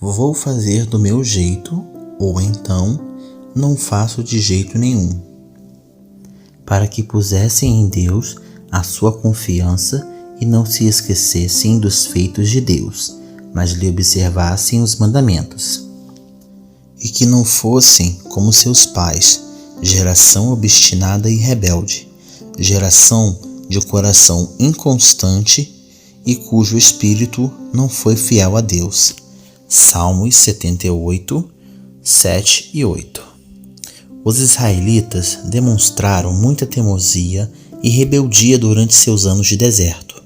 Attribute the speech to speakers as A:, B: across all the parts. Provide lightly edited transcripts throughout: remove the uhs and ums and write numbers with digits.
A: Vou fazer do meu jeito, ou então não faço de jeito nenhum. Para que pusessem em Deus a sua confiança e não se esquecessem dos feitos de Deus, mas lhe observassem os mandamentos. E que não fossem como seus pais, geração obstinada e rebelde, geração de coração inconstante e cujo espírito não foi fiel a Deus. Salmos 78, 7 e 8. Os israelitas demonstraram muita teimosia e rebeldia durante seus anos de deserto.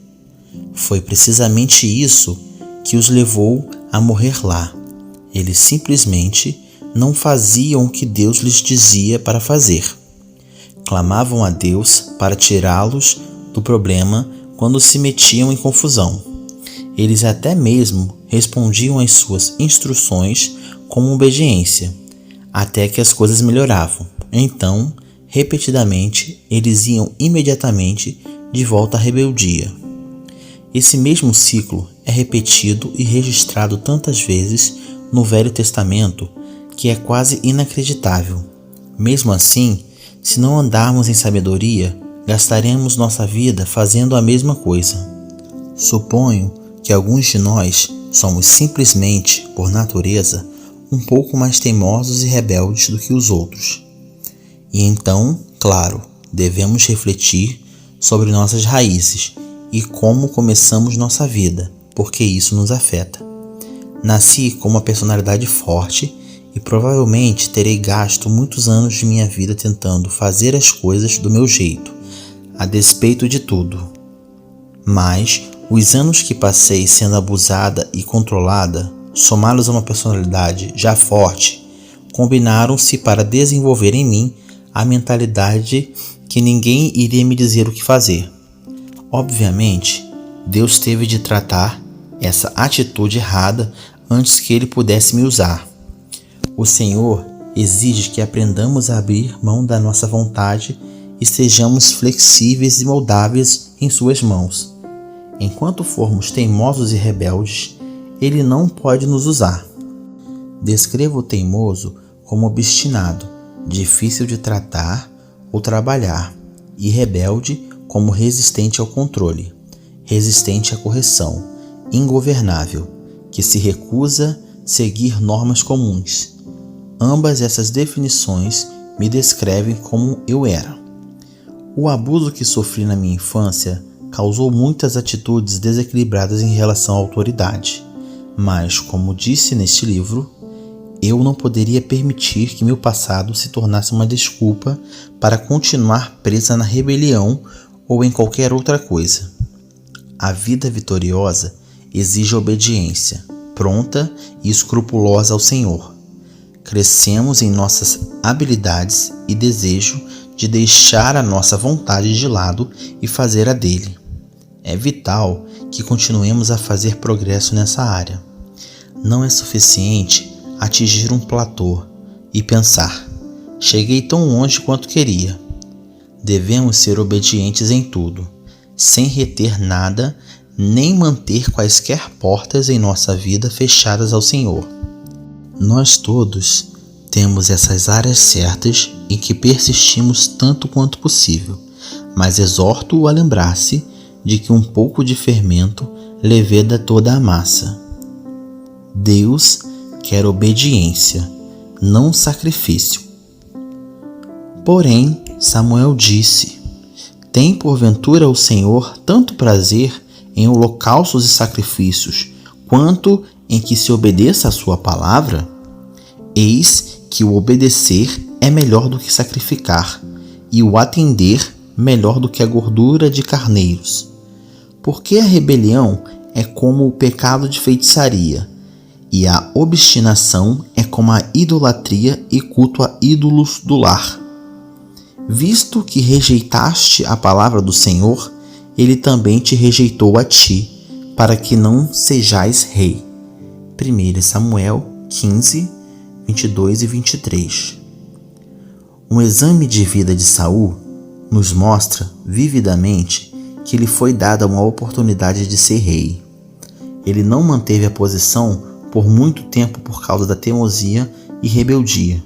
A: Foi precisamente isso que os levou a morrer lá. Eles simplesmente não faziam o que Deus lhes dizia para fazer. Clamavam a Deus para tirá-los do problema quando se metiam em confusão. Eles até mesmo respondiam às suas instruções com obediência, até que as coisas melhoravam. Então, repetidamente, eles iam imediatamente de volta à rebeldia. Esse mesmo ciclo é repetido e registrado tantas vezes no Velho Testamento que é quase inacreditável. Mesmo assim, se não andarmos em sabedoria, gastaremos nossa vida fazendo a mesma coisa. Suponho que alguns de nós somos simplesmente, por natureza, um pouco mais teimosos e rebeldes do que os outros. E então, claro, devemos refletir sobre nossas raízes e como começamos nossa vida, porque isso nos afeta. Nasci com uma personalidade forte e provavelmente terei gasto muitos anos de minha vida tentando fazer as coisas do meu jeito, a despeito de tudo. Mas os anos que passei sendo abusada e controlada, somados a uma personalidade já forte, combinaram-se para desenvolver em mim a mentalidade que ninguém iria me dizer o que fazer. Obviamente, Deus teve de tratar essa atitude errada antes que Ele pudesse me usar. O Senhor exige que aprendamos a abrir mão da nossa vontade e sejamos flexíveis e moldáveis em Suas mãos. Enquanto formos teimosos e rebeldes, Ele não pode nos usar. Descreva o teimoso como obstinado, difícil de tratar ou trabalhar, e rebelde como resistente ao controle, resistente à correção, ingovernável, que se recusa a seguir normas comuns. Ambas essas definições me descrevem como eu era. O abuso que sofri na minha infância causou muitas atitudes desequilibradas em relação à autoridade, mas, como disse neste livro, eu não poderia permitir que meu passado se tornasse uma desculpa para continuar presa na rebelião ou em qualquer outra coisa. A vida vitoriosa exige obediência, pronta e escrupulosa ao Senhor. Crescemos em nossas habilidades e desejo de deixar a nossa vontade de lado e fazer a dele. É vital que continuemos a fazer progresso nessa área. Não é suficiente atingir um platô e pensar: cheguei tão longe quanto queria. Devemos ser obedientes em tudo, sem reter nada, nem manter quaisquer portas em nossa vida fechadas ao Senhor. Nós todos temos essas áreas certas em que persistimos tanto quanto possível, mas exorto-o a lembrar-se de que um pouco de fermento leveda toda a massa. Deus quer obediência, não sacrifício. Porém, Samuel disse: tem porventura o Senhor tanto prazer em holocaustos e sacrifícios, quanto em que se obedeça a sua palavra? Eis que o obedecer é melhor do que sacrificar, e o atender melhor do que a gordura de carneiros. Porque a rebelião é como o pecado de feitiçaria, e a obstinação é como a idolatria e culto a ídolos do lar. Visto que rejeitaste a palavra do Senhor, Ele também te rejeitou a ti, para que não sejais rei. 1 Samuel 15, 22 e 23. Um exame de vida de Saul nos mostra vividamente que lhe foi dada uma oportunidade de ser rei. Ele não manteve a posição por muito tempo por causa da teimosia e rebeldia.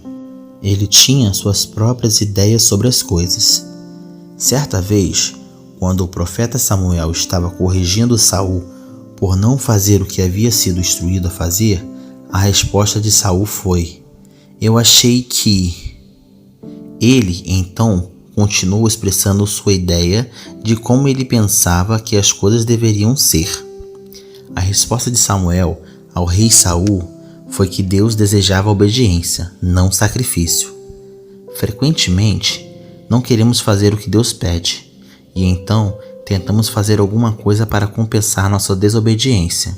A: Ele tinha suas próprias ideias sobre as coisas. Certa vez, quando o profeta Samuel estava corrigindo Saul por não fazer o que havia sido instruído a fazer, a resposta de Saul foi: "Eu achei que..." Ele, então, continuou expressando sua ideia de como ele pensava que as coisas deveriam ser. A resposta de Samuel ao rei Saul foi que Deus desejava obediência, não sacrifício. Frequentemente, não queremos fazer o que Deus pede, e então tentamos fazer alguma coisa para compensar nossa desobediência.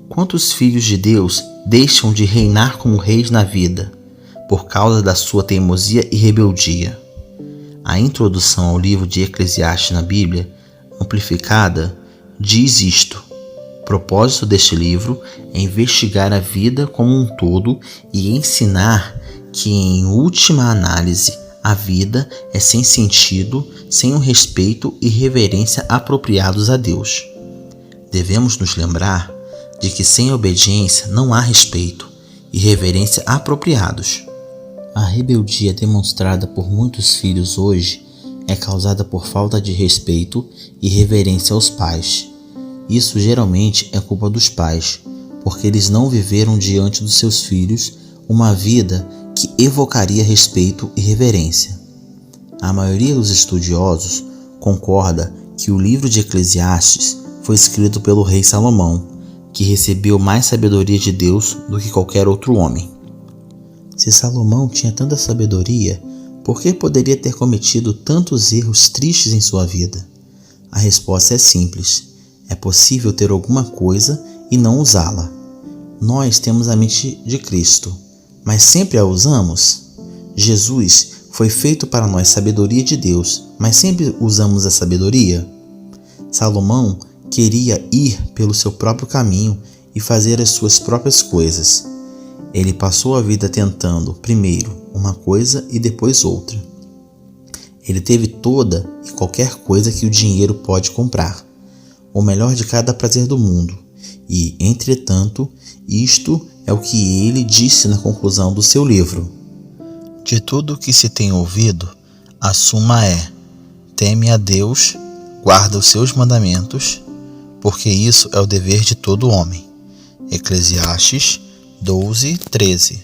A: Quantos filhos de Deus deixam de reinar como reis na vida por causa da sua teimosia e rebeldia? A introdução ao livro de Eclesiastes na Bíblia, amplificada, diz isto: o propósito deste livro é investigar a vida como um todo e ensinar que, em última análise, a vida é sem sentido, sem o respeito e reverência apropriados a Deus. Devemos nos lembrar de que sem obediência não há respeito e reverência apropriados. A rebeldia demonstrada por muitos filhos hoje é causada por falta de respeito e reverência aos pais. Isso geralmente é culpa dos pais, porque eles não viveram diante dos seus filhos uma vida que evocaria respeito e reverência. A maioria dos estudiosos concorda que o livro de Eclesiastes foi escrito pelo rei Salomão, que recebeu mais sabedoria de Deus do que qualquer outro homem. Se Salomão tinha tanta sabedoria, por que poderia ter cometido tantos erros tristes em sua vida? A resposta é simples: é possível ter alguma coisa e não usá-la. Nós temos a mente de Cristo, mas sempre a usamos? Jesus foi feito para nós sabedoria de Deus, mas sempre usamos a sabedoria? Salomão queria ir pelo seu próprio caminho e fazer as suas próprias coisas. Ele passou a vida tentando, primeiro, uma coisa e depois outra. Ele teve toda e qualquer coisa que o dinheiro pode comprar, o melhor de cada prazer do mundo, e, entretanto, isto é o que ele disse na conclusão do seu livro: de tudo o que se tem ouvido, a suma é: teme a Deus, guarda os seus mandamentos, porque isso é o dever de todo homem. Eclesiastes 12:13.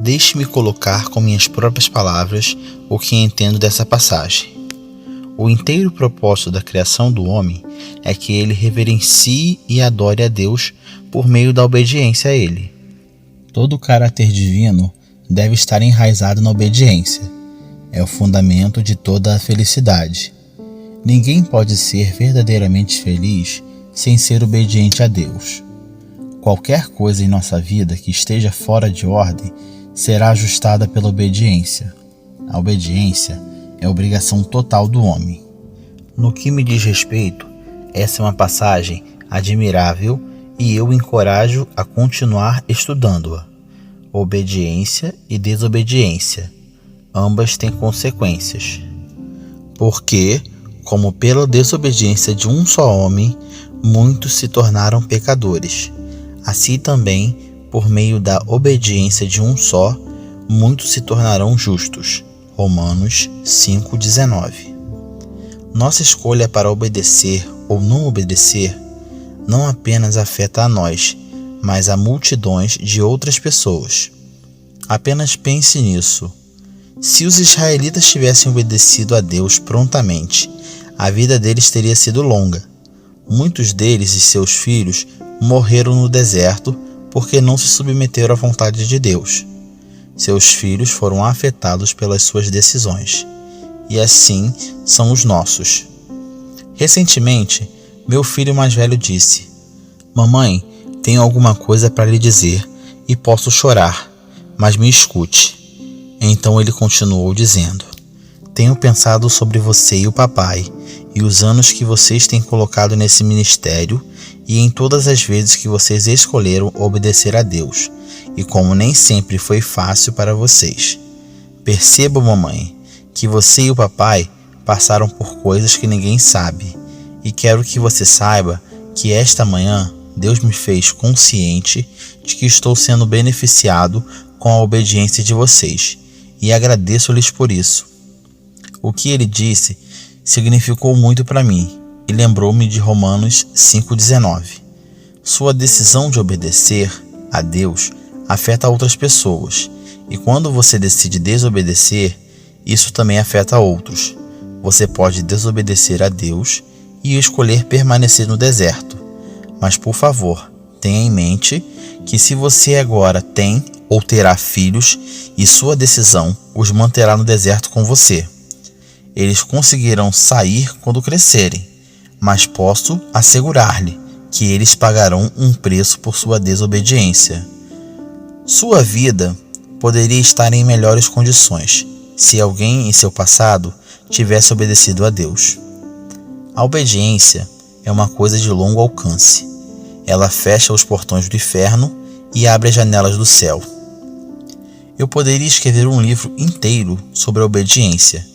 A: Deixe-me colocar com minhas próprias palavras o que entendo dessa passagem. O inteiro propósito da criação do homem é que ele reverencie e adore a Deus por meio da obediência a Ele. Todo o caráter divino deve estar enraizado na obediência. É o fundamento de toda a felicidade. Ninguém pode ser verdadeiramente feliz sem ser obediente a Deus. Qualquer coisa em nossa vida que esteja fora de ordem será ajustada pela obediência. A obediência é a obrigação total do homem. No que me diz respeito, essa é uma passagem admirável e eu encorajo a continuar estudando-a. Obediência e desobediência, ambas têm consequências. Porque, como pela desobediência de um só homem, muitos se tornaram pecadores, assim também, por meio da obediência de um só, muitos se tornarão justos. Romanos 5:19. Nossa escolha para obedecer ou não obedecer não apenas afeta a nós, mas a multidões de outras pessoas. Apenas pense nisso. Se os israelitas tivessem obedecido a Deus prontamente, a vida deles teria sido longa. Muitos deles e seus filhos morreram no deserto porque não se submeteram à vontade de Deus. Seus filhos foram afetados pelas suas decisões. E assim são os nossos. Recentemente, meu filho mais velho disse: "Mamãe, tenho alguma coisa para lhe dizer e posso chorar, mas me escute." Então ele continuou dizendo: "Tenho pensado sobre você e o papai, e os anos que vocês têm colocado nesse ministério, e em todas as vezes que vocês escolheram obedecer a Deus, e como nem sempre foi fácil para vocês. Perceba, mamãe, que você e o papai passaram por coisas que ninguém sabe, e quero que você saiba que esta manhã Deus me fez consciente de que estou sendo beneficiado com a obediência de vocês, e agradeço-lhes por isso. O que ele disse significou muito para mim e lembrou-me de Romanos 5,19. Sua decisão de obedecer a Deus afeta outras pessoas, e quando você decide desobedecer, isso também afeta outros. Você pode desobedecer a Deus e escolher permanecer no deserto, mas por favor, tenha em mente que se você agora tem ou terá filhos, e sua decisão os manterá no deserto com você. Eles conseguirão sair quando crescerem, mas posso assegurar-lhe que eles pagarão um preço por sua desobediência. Sua vida poderia estar em melhores condições se alguém em seu passado tivesse obedecido a Deus. A obediência é uma coisa de longo alcance. Ela fecha os portões do inferno e abre as janelas do céu. Eu poderia escrever um livro inteiro sobre a obediência,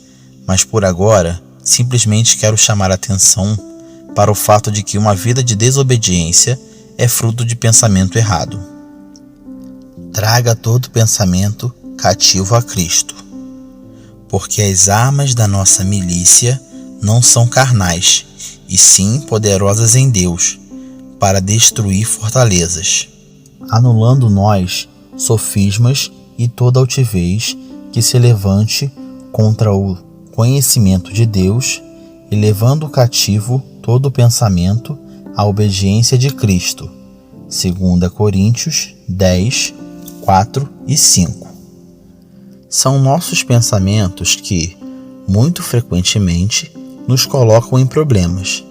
A: mas por agora simplesmente quero chamar a atenção para o fato de que uma vida de desobediência é fruto de pensamento errado. Traga todo pensamento cativo a Cristo, porque as armas da nossa milícia não são carnais, e sim poderosas em Deus, para destruir fortalezas, anulando nós sofismas e toda altivez que se levante contra o conhecimento de Deus, e levando cativo todo pensamento à obediência de Cristo. 2 Coríntios 10, 4 e 5. São nossos pensamentos que, muito frequentemente, nos colocam em problemas.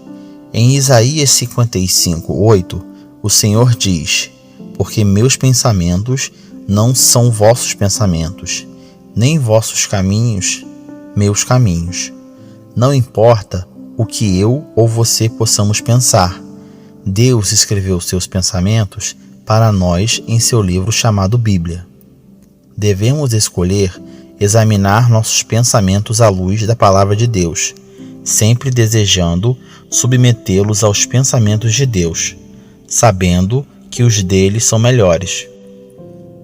A: Em Isaías 55, 8, o Senhor diz: porque meus pensamentos não são vossos pensamentos, nem vossos caminhos, meus caminhos. Não importa o que eu ou você possamos pensar, Deus escreveu seus pensamentos para nós em seu livro chamado Bíblia. Devemos escolher examinar nossos pensamentos à luz da palavra de Deus, sempre desejando submetê-los aos pensamentos de Deus, sabendo que os dele são melhores.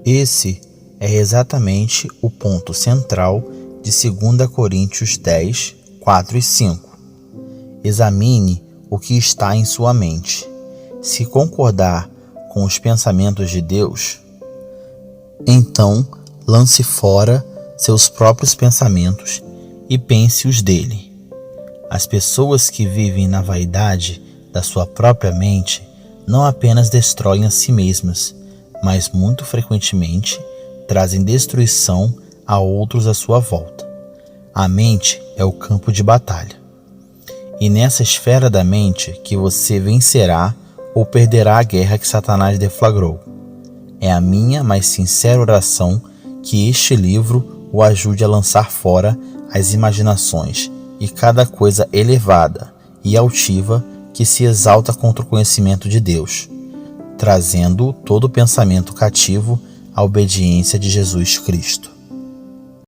A: Esse é exatamente o ponto central de 2 Coríntios 10, 4 e 5. Examine o que está em sua mente. Se concordar com os pensamentos de Deus, então lance fora seus próprios pensamentos e pense os dele. As pessoas que vivem na vaidade da sua própria mente não apenas destroem a si mesmas, mas muito frequentemente trazem destruição a outros à sua volta. A mente é o campo de batalha. E nessa esfera da mente que você vencerá ou perderá a guerra que Satanás deflagrou. É a minha mais sincera oração que este livro o ajude a lançar fora as imaginações e cada coisa elevada e altiva que se exalta contra o conhecimento de Deus, trazendo todo pensamento cativo à obediência de Jesus Cristo.